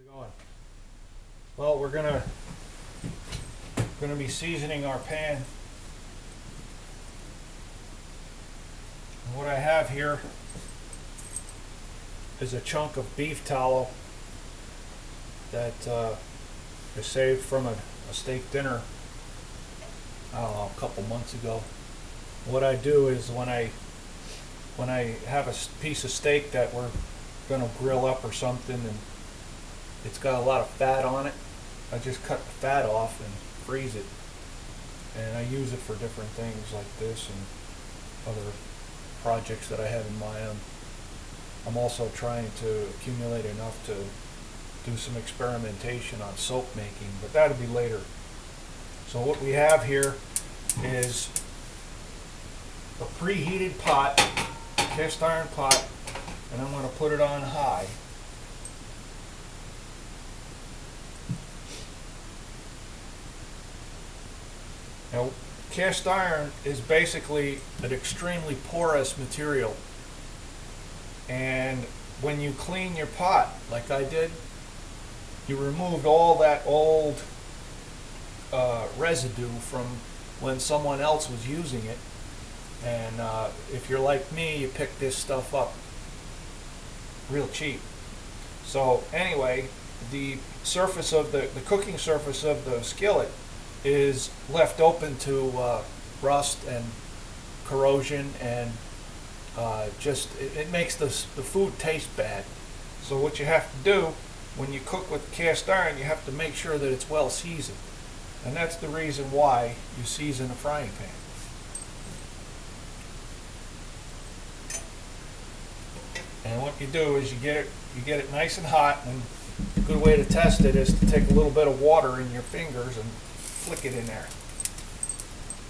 it going? Well, we're gonna be seasoning our pan. And what I have here is a chunk of beef tallow that I saved from a steak dinner, I don't know, a couple months ago. What I do is when I have a piece of steak that we're gonna grill up or something and it's got a lot of fat on it, I just cut the fat off and freeze it, and I use it for different things like this and other projects that I have in mind. I'm also trying to accumulate enough to do some experimentation on soap making, but that'll be later. So what we have here is a preheated pot, cast iron pot, and I'm going to put it on high. Now, cast iron is basically an extremely porous material, and when you clean your pot, like I did, you removed all that old residue from when someone else was using it. And if you're like me, you pick this stuff up real cheap. So anyway, the surface of the cooking surface of the skillet is left open to rust and corrosion, and it makes the food taste bad. So what you have to do when you cook with cast iron, you have to make sure that it's well seasoned, and that's the reason why you season a frying pan. And what you do is you get it nice and hot, and a good way to test it is to take a little bit of water in your fingers and flick it in there.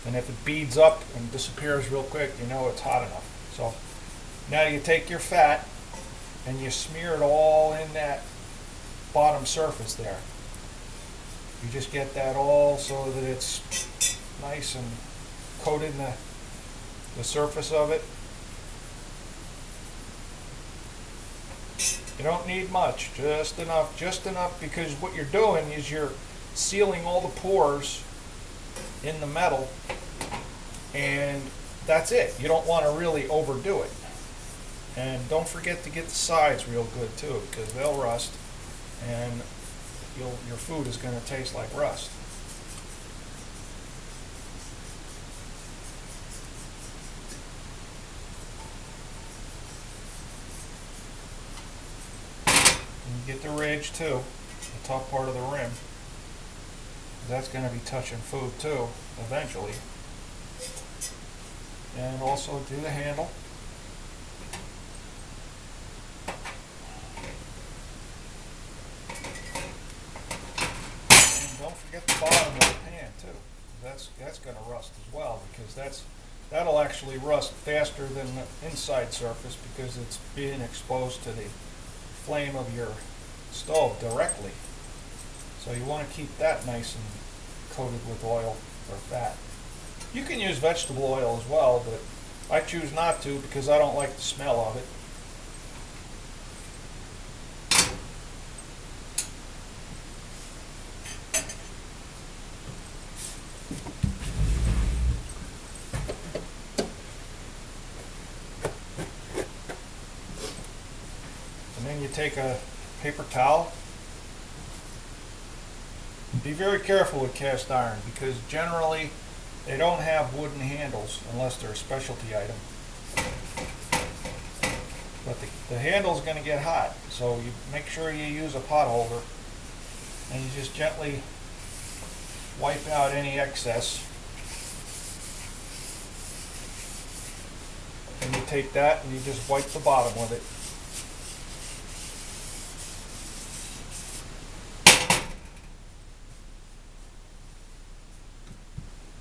And if it beads up and disappears real quick, you know it's hot enough. So now you take your fat and you smear it all in that bottom surface there. You just get that all so that it's nice and coated in the surface of it. You don't need much, just enough, because what you're doing is you're sealing all the pores in the metal, and that's it. You don't want to really overdo it. And don't forget to get the sides real good too, because they'll rust, and your food is going to taste like rust. You get the ridge too, the top part of the rim. That's going to be touching food too, eventually. And also do the handle. And don't forget the bottom of the pan too. That's going to rust as well, because that'll actually rust faster than the inside surface, because it's being exposed to the flame of your stove directly. So you want to keep that nice and coated with oil or fat. You can use vegetable oil as well, but I choose not to because I don't like the smell of it. And then you take a paper towel. Be very careful with cast iron, because generally they don't have wooden handles unless they're a specialty item. But the handle's going to get hot, so you make sure you use a pot holder, and you just gently wipe out any excess. And you take that and you just wipe the bottom with it.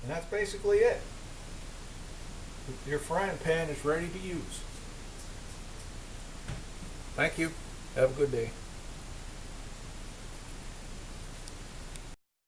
And that's basically it. Your frying pan is ready to use. Thank you. Have a good day.